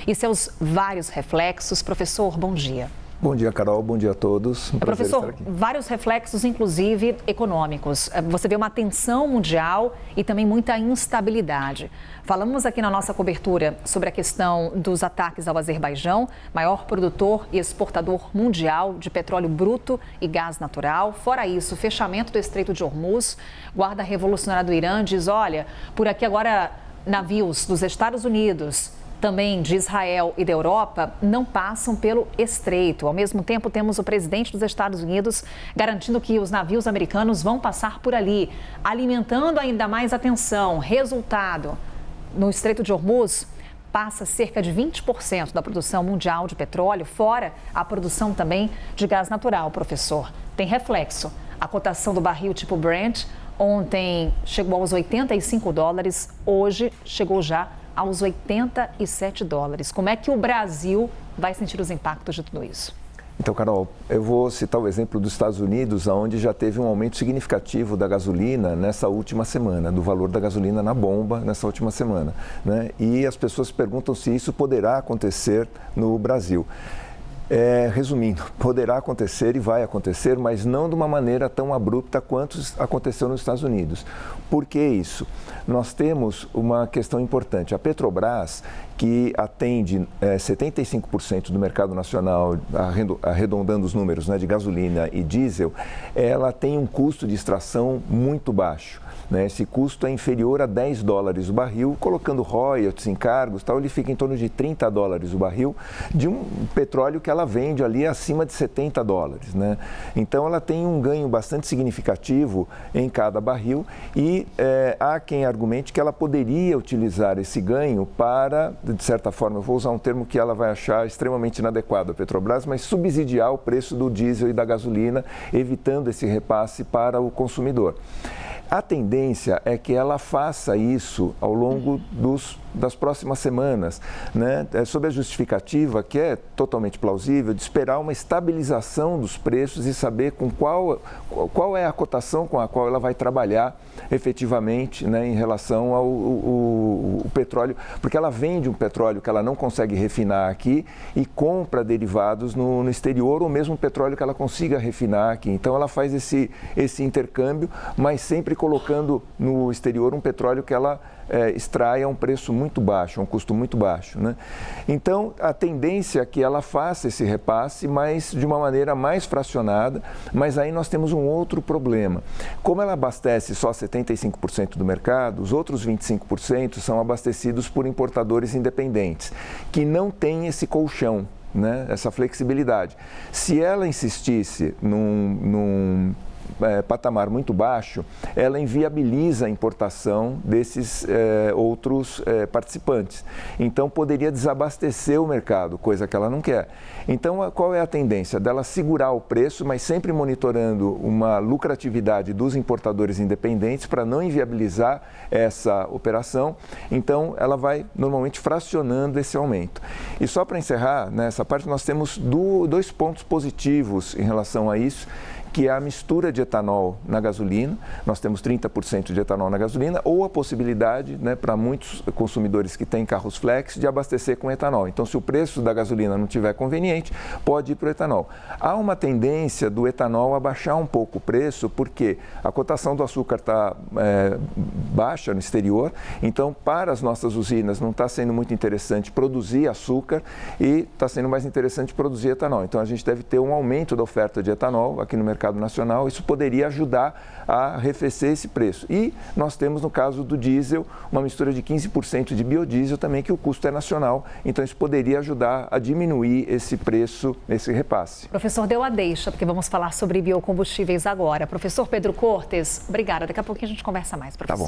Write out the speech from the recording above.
e seus vários reflexos. Professor, bom dia. Bom dia, Carol. Bom dia a todos. Professor, vários reflexos, inclusive econômicos. Você vê uma tensão mundial e também muita instabilidade. Falamos aqui na nossa cobertura sobre a questão dos ataques ao Azerbaijão, maior produtor e exportador mundial de petróleo bruto e gás natural. Fora isso, o fechamento do Estreito de Hormuz. Guarda Revolucionária do Irã diz, olha, por aqui agora navios dos Estados Unidos, também de Israel e da Europa, não passam pelo estreito. Ao mesmo tempo, temos o presidente dos Estados Unidos garantindo que os navios americanos vão passar por ali, alimentando ainda mais a tensão. Resultado, no Estreito de Hormuz, passa cerca de 20% da produção mundial de petróleo, fora a produção também de gás natural, professor. Tem reflexo. A cotação do barril tipo Brent ontem chegou aos $85, hoje chegou já aos $87. Como é que o Brasil vai sentir os impactos de tudo isso? Então, Carol, eu vou citar o exemplo dos Estados Unidos, onde já teve um aumento significativo da gasolina nessa última semana, do valor da gasolina na bomba nessa última semana, né? E as pessoas perguntam se isso poderá acontecer no Brasil. Resumindo, poderá acontecer e vai acontecer, mas não de uma maneira tão abrupta quanto aconteceu nos Estados Unidos. Por que isso? Nós temos uma questão importante. A Petrobras, que atende 75% do mercado nacional, arredondando os números, né, de gasolina e diesel, ela tem um custo de extração muito baixo. Esse custo é inferior a $10 o barril, colocando royalties, encargos, tal, ele fica em torno de $30 o barril de um petróleo que ela vende ali acima de $70, né? Então ela tem um ganho bastante significativo em cada barril e há quem argumente que ela poderia utilizar esse ganho para, de certa forma, eu vou usar um termo que ela vai achar extremamente inadequado a Petrobras, mas subsidiar o preço do diesel e da gasolina, evitando esse repasse para o consumidor. A tendência é que ela faça isso ao longo das próximas semanas, né? Sob a justificativa, que é totalmente plausível, de esperar uma estabilização dos preços e saber com qual é a cotação com a qual ela vai trabalhar efetivamente, né, em relação ao petróleo, porque ela vende um petróleo que ela não consegue refinar aqui e compra derivados no exterior, ou mesmo petróleo que ela consiga refinar aqui. Então ela faz esse intercâmbio, mas sempre colocando no exterior um petróleo que ela extrai a um preço muito baixo, a um custo muito baixo, né? Então, a tendência é que ela faça esse repasse, mas de uma maneira mais fracionada, mas aí nós temos um outro problema. Como ela abastece só 75% do mercado, os outros 25% são abastecidos por importadores independentes, que não têm esse colchão, né? Essa flexibilidade. Se ela insistisse num patamar muito baixo, ela inviabiliza a importação desses outros participantes. Então, poderia desabastecer o mercado, coisa que ela não quer. Então, qual é a tendência? Dela segurar o preço, mas sempre monitorando uma lucratividade dos importadores independentes para não inviabilizar essa operação. Então, ela vai normalmente fracionando esse aumento. E só para encerrar, nessa parte, nós temos dois pontos positivos em relação a isso, que é a mistura de etanol na gasolina. Nós temos 30% de etanol na gasolina, ou a possibilidade, né, para muitos consumidores que têm carros flex, de abastecer com etanol. Então, se o preço da gasolina não estiver conveniente, pode ir para o etanol. Há uma tendência do etanol a baixar um pouco o preço, porque a cotação do açúcar está baixa no exterior, então, para as nossas usinas não está sendo muito interessante produzir açúcar e está sendo mais interessante produzir etanol. Então, a gente deve ter um aumento da oferta de etanol aqui no mercado nacional, isso poderia ajudar a arrefecer esse preço. E nós temos, no caso do diesel, uma mistura de 15% de biodiesel também, que o custo é nacional, então isso poderia ajudar a diminuir esse preço, esse repasse. Professor, deu a deixa, porque vamos falar sobre biocombustíveis agora. Professor Pedro Cortes, obrigada. Daqui a pouquinho a gente conversa mais, professor. Tá bom.